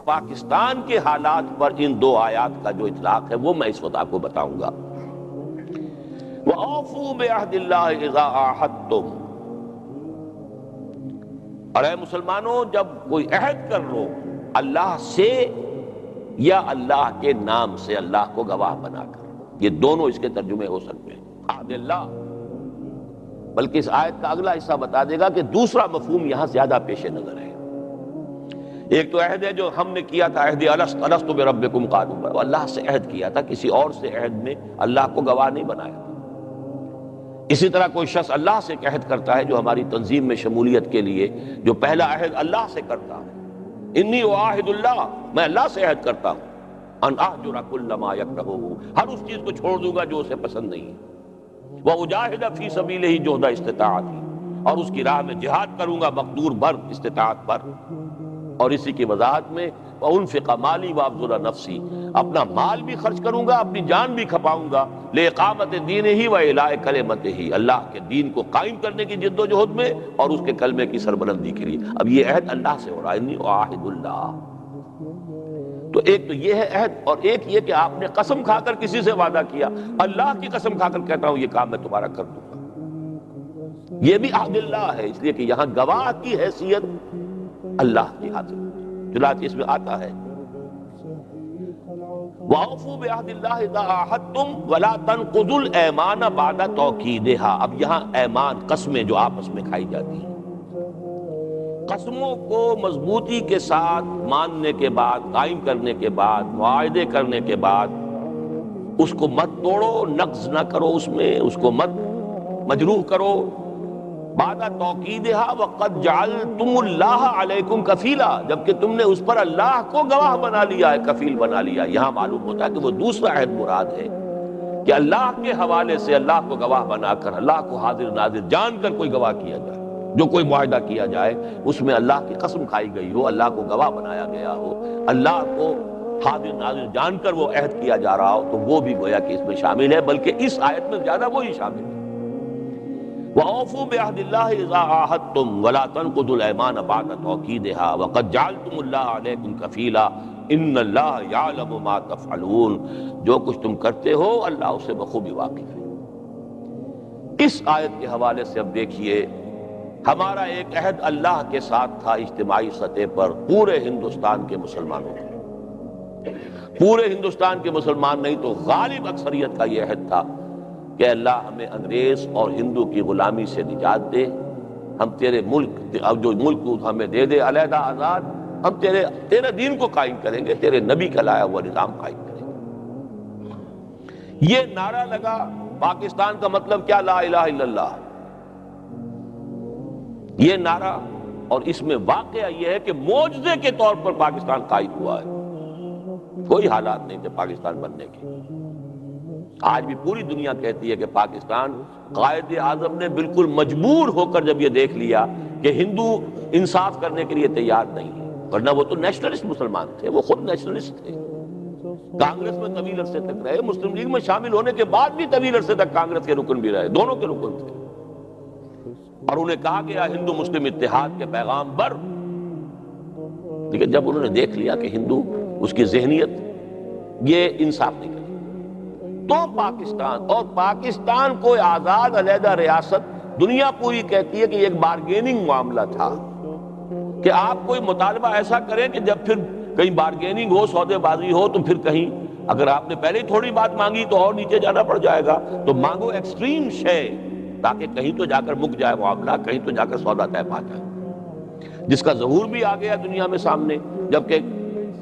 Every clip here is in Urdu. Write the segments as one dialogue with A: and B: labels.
A: پاکستان کے حالات پر ان دو آیات کا جو اطلاق ہے وہ میں اس وقت آپ کو بتاؤں گا۔ وَأَوْفُوا بِعَهْدِ اللَّهِ إِذَا عَاهَدتُّمْ، اور اے مسلمانوں جب کوئی عہد کر لو اللہ سے یا اللہ کے نام سے، اللہ کو گواہ بنا کر، یہ دونوں اس کے ترجمے ہو سکتے ہیں، عہد اللہ۔ بلکہ اس آیت کا اگلا حصہ بتا دے گا کہ دوسرا مفہوم یہاں زیادہ پیش نظر ہے۔ ایک تو عہد ہے جو ہم نے کیا تھا، عہد الست بربکم قالوا بلی، اللہ سے عہد کیا تھا، کسی اور سے عہد میں اللہ کو گواہ نہیں بنایا تھا۔ اسی طرح کوئی شخص اللہ سے ایک عہد کرتا ہے جو ہماری تنظیم میں شمولیت کے لیے جو پہلا عہد اللہ سے کرتا ہے، انی اعاہد اللہ، میں اللہ سے عہد کرتا ہوں، ان اہجر کل ما یکرہ، ہر اس چیز کو چھوڑ دوں گا جو اسے پسند نہیں ہے، وَأُجَاهِدَ فِي سَبِيلِهِ جُهْدَ اسْتِطَاعَتِي، اور اس کی راہ میں جہاد کروں گا مقدور بھر استطاعت پر۔ اور اسی کی وضاحت میں وَأُنفِقَ مَالِي وَأَبْذُلَ نَفْسِي، اپنا مال بھی خرچ کروں گا، اپنی جان بھی کھپاؤں گا، لِإِقَامَةِ دِينِهِ وَإِعْلَاءِ كَلِمَتِهِ، اللہ کے دین کو قائم کرنے کی جد و جہد میں اور اس کے کلمے کی سربلندی کے لیے۔ اب یہ عہد اللہ سے ہو رہا ہے، انی اعاہد اللہ، تو ایک تو یہ ہے عہد، اور ایک یہ کہ آپ نے قسم کھا کر کسی سے وعدہ کیا، اللہ کی قسم کھا کر کہتا ہوں یہ کام میں تمہارا کر دوں گا، یہ بھی عہد اللہ ہے، اس لیے کہ یہاں گواہ کی حیثیت اللہ کی حاضر، چنانچہ اس میں آتا ہے وَأَوْفُوا بِعَهْدِ اللَّهِ إِذَا عَاهَدتُّمْ وَلَا تَنقُضُوا الْأَيْمَانَ بَعْدَ تَوْكِيدِهَا۔ اب یہاں ایمان، قسمیں جو آپس میں کھائی جاتی ہیں، قسموں کو مضبوطی کے ساتھ ماننے کے بعد، قائم کرنے کے بعد، معاہدے کرنے کے بعد اس کو مت توڑو، نقض نہ کرو، اس میں اس کو مت مجروح کرو۔ بعد توقیدہا وقد جعلتم اللہ علیکم کفیلا، جبکہ تم نے اس پر اللہ کو گواہ بنا لیا ہے، کفیل بنا لیا۔ یہاں معلوم ہوتا ہے کہ وہ دوسرا عہد مراد ہے کہ اللہ کے حوالے سے اللہ کو گواہ بنا کر، اللہ کو حاضر ناظر جان کر کوئی گواہ کیا جائے، جو کوئی معاہدہ کیا جائے اس میں اللہ کی قسم کھائی گئی ہو، اللہ کو گواہ بنایا گیا ہو، اللہ کو حاضر ناظر جان کر وہ عہد کیا جا رہا ہو، تو وہ بھی گویا کہ اس میں شامل ہے، بلکہ اس آیت میں زیادہ وہی شامل ہے۔ وَأَوْفُوا بِعَهْدِ اللَّهِ إِذَا عَاهَدتُّمْ وَلَا تَنقُضُوا الْأَيْمَانَ بَعْدَ تَوْكِيدِهَا وَقَدْ جَعَلْتُمُ اللَّهَ عَلَيْكُمْ كَفِيلًا إِنَّ اللَّهَ يَعْلَمُ مَا تَفْعَلُونَ، جو کچھ تم کرتے ہو اللہ اسے بخوبی واقف ہے۔ اس آیت کے حوالے سے اب دیکھیے، ہمارا ایک عہد اللہ کے ساتھ تھا اجتماعی سطح پر، پورے ہندوستان کے مسلمانوں کا، پورے ہندوستان کے مسلمان نہیں تو غالب اکثریت کا یہ عہد تھا کہ اللہ ہمیں انگریز اور ہندو کی غلامی سے نجات دے، ہم تیرے ملک، جو ملک ہمیں دے دے علیحدہ آزاد، ہم تیرے دین کو قائم کریں گے، تیرے نبی کا لایا ہوا نظام قائم کریں گے۔ یہ نعرہ لگا، پاکستان کا مطلب کیا؟ لا الہ الا اللہ، یہ نعرہ، اور اس میں واقعہ یہ ہے کہ معجزے کے طور پر پاکستان قائم ہوا ہے، کوئی حالات نہیں تھے پاکستان بننے کے۔ آج بھی پوری دنیا کہتی ہے کہ پاکستان، قائد اعظم نے بالکل مجبور ہو کر جب یہ دیکھ لیا کہ ہندو انصاف کرنے کے لیے تیار نہیں ہے، ورنہ وہ تو نیشنلسٹ مسلمان تھے، وہ خود نیشنلسٹ تھے، کانگریس میں طویل عرصے تک رہے، مسلم لیگ میں شامل ہونے کے بعد بھی طویل عرصے تک کانگریس کے رکن بھی رہے، دونوں کے رکن تھے، اور انہیں کہا گیا ہندو مسلم اتحاد کے پیغام بر، لیکن جب انہوں نے دیکھ لیا کہ ہندو، اس کی ذہنیت یہ انصاف نہیں کرتی، تو پاکستان، اور پاکستان کو آزاد علیحدہ ریاست، دنیا پوری کہتی ہے کہ یہ ایک بارگیننگ معاملہ تھا، کہ آپ کوئی مطالبہ ایسا کریں کہ جب پھر کہیں بارگیننگ ہو، سودے بازی ہو، تو پھر کہیں اگر آپ نے پہلے ہی تھوڑی بات مانگی تو اور نیچے جانا پڑ جائے گا، تو مانگو ایکسٹریم شے، تاکہ کہیں تو جا کر مک جائے معاملہ، کہیں تو جا کر سودا طے پا جائے، جس کا ظہور بھی آ گیا دنیا میں سامنے، جبکہ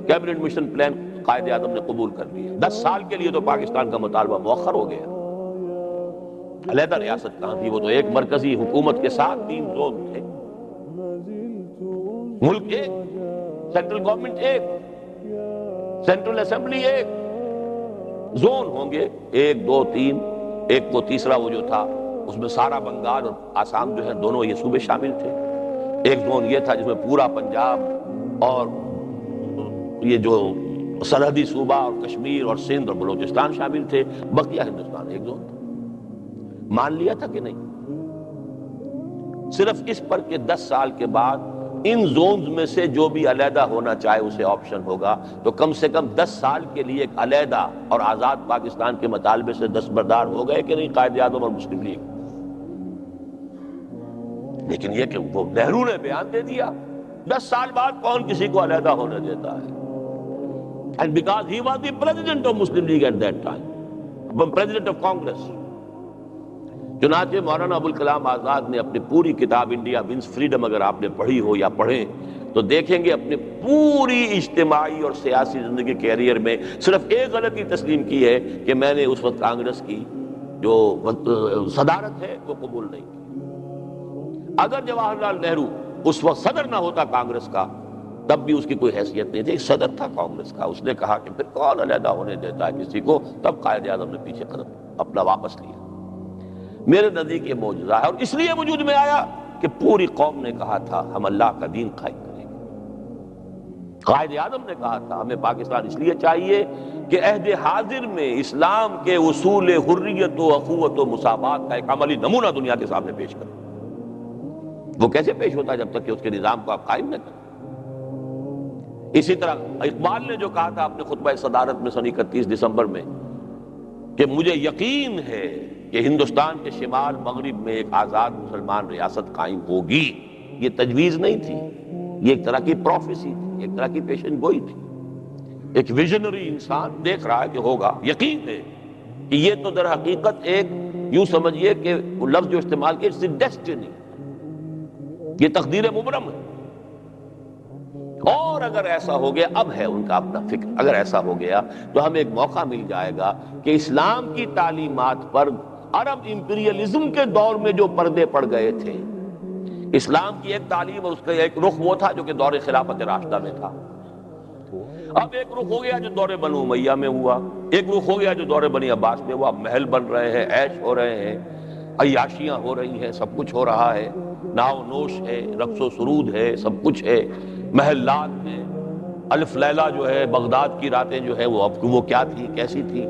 A: cabinet mission plan Quaid Azam نے قبول کر لیا۔ 10 سال کے لیے تو پاکستان کا مطالبہ مؤخر ہو گیا، علیحدہ ریاست کہاں تھی، وہ تو ایک مرکزی حکومت کے ساتھ 3 زون تھے، ملک ایک، سینٹرل گورنمنٹ ایک، سینٹرل اسمبلی ایک، زون ہوں گے 1 2 3، ایک وہ تیسرا وہ جو تھا اس میں سارا بنگال اور آسام جو ہے دونوں یہ صوبے شامل تھے، ایک زون یہ تھا جس میں پورا پنجاب اور یہ جو سرحدی صوبہ اور کشمیر اور سندھ اور بلوچستان شامل تھے، بقیہ ہندوستان ایک زون تھا۔ مان لیا تھا کہ نہیں؟ صرف اس پر کہ 10 سال کے بعد ان زونز میں سے جو بھی علیحدہ ہونا چاہے اسے آپشن ہوگا، تو کم سے کم 10 سال کے لیے ایک علیحدہ اور آزاد پاکستان کے مطالبے سے دستبردار ہو گئے کہ نہیں قائد اعظم اور مسلم لیگ؟ لیکن یہ کہ وہ نہرو نے بیان دے دیا، 10 سال بعد کون کسی کو علیحدہ ہونے دیتا ہے؟ And because he was the president of Muslim League at that time, president of Congress. چنانچہ مولانا ابوالکلام آزاد نے اپنی پوری کتاب انڈیا ونز فریڈم اگر آپ نے پڑھی ہو یا پڑھیں تو دیکھیں گے اپنی پوری اجتماعی اور سیاسی زندگی کیریئر میں صرف ایک غلطی تسلیم کی ہے کہ میں نے اس وقت کانگریس کی جو صدارت ہے وہ قبول نہیں کی۔ اگر جواہر لال نہرو اس وقت صدر نہ ہوتا کانگریس کا تب بھی اس کی کوئی حیثیت نہیں تھی، صدر تھا کانگریس کا، اس نے کہا کہ پھر کون علیحدہ ہونے دیتا ہے کسی کو، تب قائد اعظم نے پیچھے قدم اپنا واپس لیا۔ میرے نزدیک یہ معجزہ ہے، اور اس لیے وجود میں آیا کہ پوری قوم نے کہا تھا ہم اللہ کا دین قائم کریں گے۔ قائد اعظم نے کہا تھا ہمیں پاکستان اس لیے چاہیے کہ عہد حاضر میں اسلام کے اصول حریت و اخوت و مساوات کا ایک عملی نمونہ دنیا کے سامنے پیش کریں۔ وہ کیسے پیش ہوتا ہے جب تک کہ اس کے نظام کو آپ قائم نہ کریں۔ اسی طرح اقبال نے جو کہا تھا اپنے خطبہ صدارت میں سن 31 دسمبر میں کہ مجھے یقین ہے کہ ہندوستان کے شمال مغرب میں ایک آزاد مسلمان ریاست قائم ہوگی، یہ تجویز نہیں تھی، یہ ایک طرح کی پروفیسی تھی، ایک طرح کی پیشن گوئی تھی۔ ایک ویژنری انسان دیکھ رہا ہے کہ ہوگا، یقین ہے کہ یہ تو در حقیقت ایک یوں سمجھیے کہ وہ لفظ جو استعمال کیا اٹس ڈیسٹنی، یہ تقدیر مبرم ہے۔ اور اگر ایسا ہو گیا، اب ہے ان کا اپنا فکر، اگر ایسا ہو گیا تو ہمیں ایک موقع مل جائے گا کہ اسلام کی تعلیمات پر عرب امپیریلزم کے دور میں جو پردے پڑ گئے تھے، اسلام کی ایک تعلیم اور اس کا ایک رخ وہ تھا جو کہ دور خلافت راشدہ میں تھا، اب ایک رخ ہو گیا جو دور بنو امیہ میں ہوا، ایک رخ ہو گیا جو دور بنی عباس میں ہوا، محل بن رہے ہیں، عیش ہو رہے ہیں، عیاشیاں ہو رہی ہیں، سب کچھ ہو رہا ہے، ناؤ نوش ہے، رقص و سرود ہے، سب کچھ ہے، محلات ہیں، الف لیلہ جو ہے، بغداد کی راتیں جو ہے وہ کیا تھی، کیسی تھی۔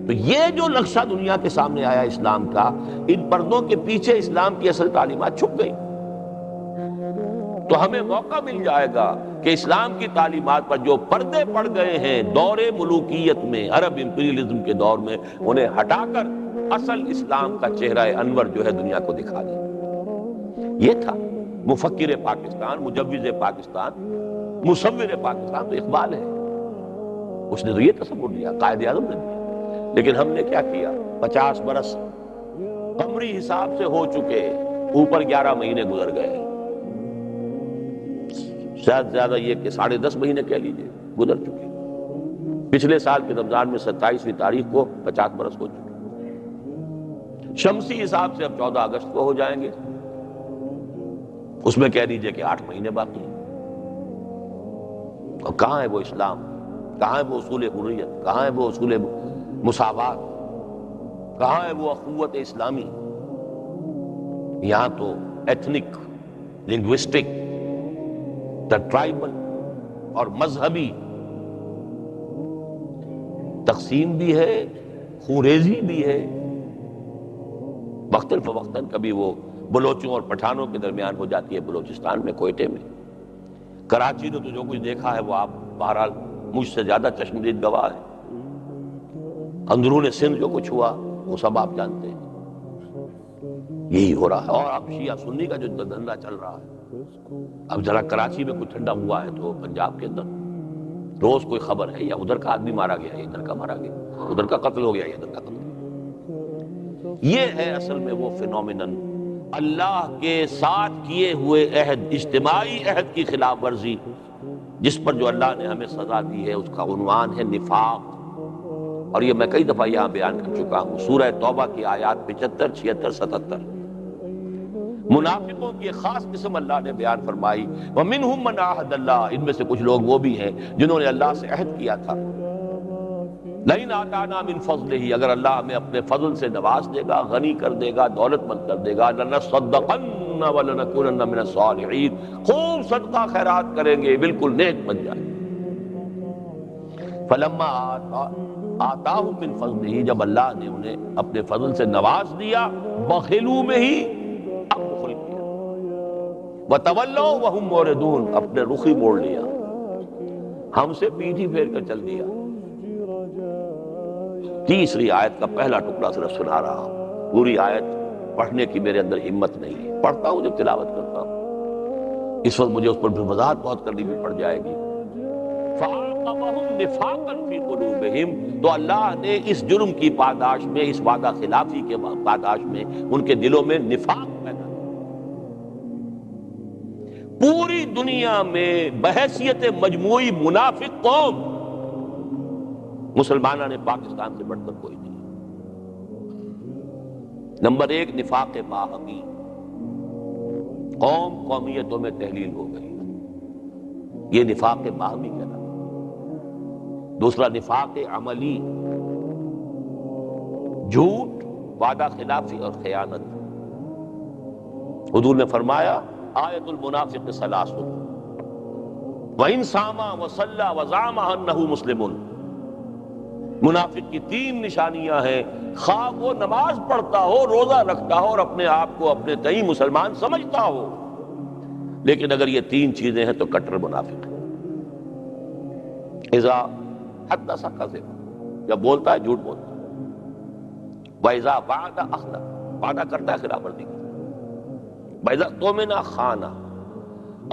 A: تو یہ جو نقشہ دنیا کے سامنے آیا اسلام کا، ان پردوں کے پیچھے اسلام کی اصل تعلیمات چھپ گئی۔ تو ہمیں موقع مل جائے گا کہ اسلام کی تعلیمات پر جو پردے پڑ گئے ہیں دور ملوکیت میں، عرب امپیریلزم کے دور میں، انہیں ہٹا کر اصل اسلام کا چہرہ انور جو ہے دنیا کو دکھا دیں۔ یہ تھا مفکر پاکستان، مجوز پاکستان، مصور پاکستان تو اقبال ہے، اس نے تو یہ تصور دیا، قائد اعظم نے دیا۔ لیکن ہم نے کیا کیا؟ 50 برس قمری حساب سے ہو چکے، اوپر 11 مہینے گزر گئے، شاید زیادہ یہ کہ 10.5 مہینے کہہ لیجئے گزر چکے۔ پچھلے سال کے رمضان میں 27ویں تاریخ کو 50 برس ہو چکے، شمسی حساب سے اب 14 اگست کو ہو جائیں گے، اس میں کہہ دیجئے کہ 8 مہینے باقی ہیں۔ اور کہاں ہے وہ اسلام، کہاں ہے وہ اصول حریت، کہاں ہے وہ اصول مساوات، کہاں ہے وہ اخوت اسلامی؟ یہاں تو ایتھنک، لنگوسٹک، ٹرائبل اور مذہبی تقسیم بھی ہے، خوریزی بھی ہے، وقتاً فوقتاً کبھی وہ بلوچوں اور پٹھانوں کے درمیان ہو جاتی ہے، بلوچستان میں، کوئٹے میں۔ کراچی نے تو جو کچھ دیکھا ہے وہ آپ بہرحال مجھ سے زیادہ چشمدید گواہ ہے، اندرون سندھ جو کچھ ہوا وہ سب آپ جانتے ہیں، یہی ہو رہا ہے۔ اور اب شیعہ سنی کا جو دھندا چل رہا ہے، اب ذرا کراچی میں کچھ ٹھنڈا ہوا ہے تو پنجاب کے اندر روز کوئی خبر ہے، یا ادھر کا آدمی مارا گیا، یا ادھر کا مارا گیا، ادھر کا قتل ہو گیا، یا ادھر کا قتل۔ یہ ہے اصل میں وہ فینومینن، اللہ کے ساتھ کیے ہوئے عہد، اجتماعی عہد کی خلاف ورزی، جس پر جو اللہ نے ہمیں سزا دی ہے، اس کا عنوان ہے نفاق۔ اور یہ میں کئی دفعہ یہاں بیان کر چکا ہوں، سورہ توبہ کی آیات 75، 76، 77۔ منافقوں کی ایک خاص قسم اللہ نے بیان فرمائی، وَمِنْهُمْ مَنْ عَاهَدَ اللَّهَ، ان میں سے کچھ لوگ وہ بھی ہیں جنہوں نے اللہ سے عہد کیا تھا، لَئِنْ آتَانَا مِنْ فَضْلِهِ، اگر اللہ ہمیں اپنے فضل سے نواز دے گا، غنی کر دے گا، دولت مند کر دے گا، لَنَصَّدَّقَنَّ وَلَنَكُونَنَّ مِنَ الصَّالِحِينَ، خوب صدقہ خیرات کریں گے، بالکل نیک بن جائیں۔ فَلَمَّا آتَاهُم مِّن فَضْلِهِ، جب اللہ نے انہیں اپنے فضل سے نواز دیا، بخلوا بِهِ، اب بخل کیا، وَتَوَلَّوْا وَهُمْ مُعْرِضُونَ، اپنے رخ ہی موڑ لیا، ہم سے پیٹھ ہی پھیر کر چل دیا۔ تیسری آیت کا پہلا ٹکڑا صرف سنا رہا ہوں، پوری آیت پڑھنے کی میرے اندر ہمت نہیں ہے، پڑھتا ہوں جب تلاوت کرتا ہوں، اس وقت مجھے اس پر بھی وضاحت بہت کرنی بھی پڑ جائے گی۔ فَأَعْقَبَهُمْ نِفَاقًا فِي قُلُوبِهِمْ، تو اللہ نے اس جرم کی پاداش میں، اس وعدہ خلافی کے پاداش میں ان کے دلوں میں نفاق پیدا کیا۔ پوری دنیا میں بحیثیت مجموعی منافق قوم مسلمانوں نے پاکستان سے بڑھ کر کوئی نہیں۔ نمبر ایک، نفاق باہمی، قوم قومیتوں میں تحلیل ہو گئی، یہ نفاق باہمی کہلاتا ہے۔ دوسرا نفاق عملی، جھوٹ، وعدہ خلافی اور خیانت۔ حضور نے فرمایا آیت المنافق ثلاث، وَإِن صَامَ وَصَلَّى وَزَعَمَ أَنَّهُ مُسْلِمٌ، منافق کی تین نشانیاں ہیں، خواہ وہ نماز پڑھتا ہو، روزہ رکھتا ہو اور اپنے آپ کو اپنے تئیں مسلمان سمجھتا ہو، لیکن اگر یہ تین چیزیں ہیں تو کٹر منافق ہے۔ اذا حدث کذب، جب بولتا ہے جھوٹ بولتا ہے، وَإِذَا وَعَدَ أَخْلَفَ، وعدہ کرتا ہے خلاف ورزی کرتا ہے، وَإِذَا اؤْتُمِنَ خَانَ،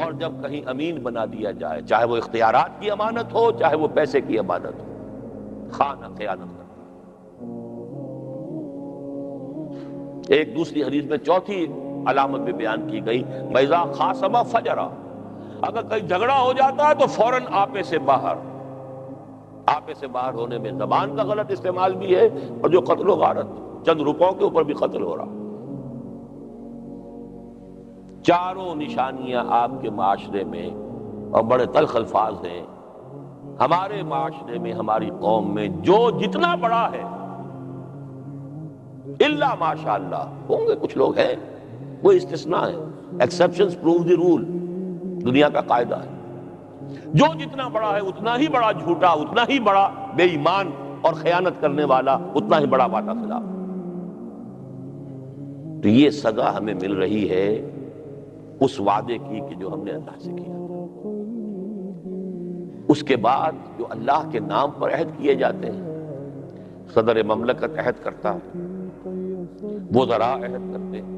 A: اور جب کہیں امین بنا دیا جائے، چاہے وہ اختیارات کی امانت ہو چاہے وہ پیسے کی امانت ہو، خانہ، خیانت کرتا ہے۔ ایک دوسری حدیث میں چوتھی علامت بھی بیان کی گئی، وَإِذَا خَاصَمَ فَجَرَ، اگر کہیں جھگڑا ہو جاتا ہے تو فوراً آپے سے باہر۔ آپے سے باہر ہونے میں زبان کا غلط استعمال بھی ہے، اور جو قتل و غارت، چند روپوں کے اوپر بھی قتل ہو رہا۔ چاروں نشانیاں آپ کے معاشرے میں، اور بڑے تلخ الفاظ ہیں، ہمارے معاشرے میں، ہماری قوم میں جو جتنا بڑا ہے، الا ماشاء اللہ، ہوں گے کچھ لوگ ہیں، وہ استثناء ہے، ایکسپشنز پروو دی رول، دنیا کا قاعدہ ہے، جو جتنا بڑا ہے اتنا ہی بڑا جھوٹا، اتنا ہی بڑا بے ایمان اور خیانت کرنے والا، اتنا ہی بڑا وعدہ خلاف۔ تو یہ سزا ہمیں مل رہی ہے اس وعدے کی کہ جو ہم نے اللہ سے کیا۔ اس کے بعد جو اللہ کے نام پر عہد کیے جاتے ہیں، صدر مملکت عہد کرتا ہے، وزراء عہد کرتے ہیں،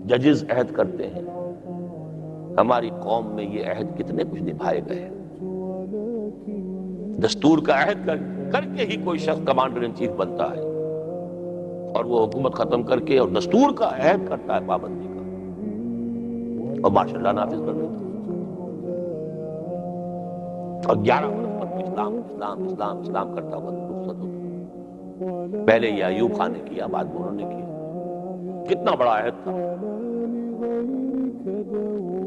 A: ججز عہد کرتے ہیں، ہماری قوم میں یہ عہد کتنے کچھ نبھائے گئے۔ دستور کا عہد کر کے ہی کوئی شخص کمانڈر ان چیف بنتا ہے، اور وہ حکومت ختم کر کے اور دستور کا عہد کرتا ہے پابندی کا، اور ماشاء اللہ نافذ کر دیتا ہے۔ اور 11 برس تک اسلام اسلام اسلام اسلام کرتا ہوا رخصت ہوتا۔ پہلے یہ ایوب خان نے کیا، بعد میں انہوں نے کیا۔ کتنا بڑا عہد تھا۔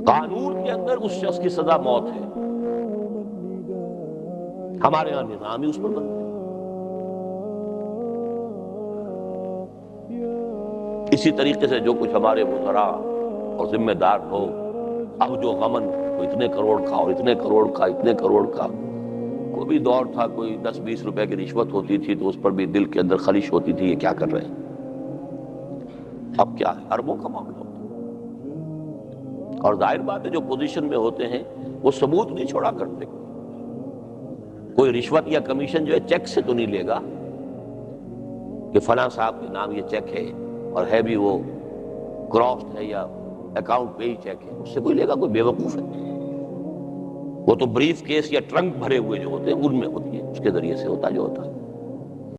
A: قانون کے اندر اس شخص کی سزا موت ہے، ہمارے یہاں نظام ہی اس پر بنتے ہیں۔ اسی طریقے سے جو کچھ ہمارے وزراء اور ذمہ دار لوگ، اب جو غمن کو اتنے کروڑ کا اور اتنے کروڑ کا اتنے کروڑ کا، کوئی بھی دور تھا کوئی 10-20 روپے کی رشوت ہوتی تھی تو اس پر بھی دل کے اندر خلش ہوتی تھی، یہ کیا کر رہے ہیں۔ اب کیا ہے، اربوں کا معاملہ ہوتا ہے، اور ظاہر بات ہے جو پوزیشن میں ہوتے ہیں وہ ثبوت نہیں چھوڑا کرتے۔ کوئی رشوت یا کمیشن جو ہے چیک سے تو نہیں لے گا کہ فلاں صاحب کے نام یہ چیک ہے، اور ہے بھی وہ کراسڈ ہے یا اکاؤنٹ پہ ہی چیک ہے، اس سے کوئی لے گا؟ کوئی بے وقوف ہے؟ وہ تو بریف کیس یا ٹرنک بھرے ہوئے جو ہوتے ہیں ان میں ہوتی ہے، اس کے ذریعے سے ہوتا جو ہوتا ہے۔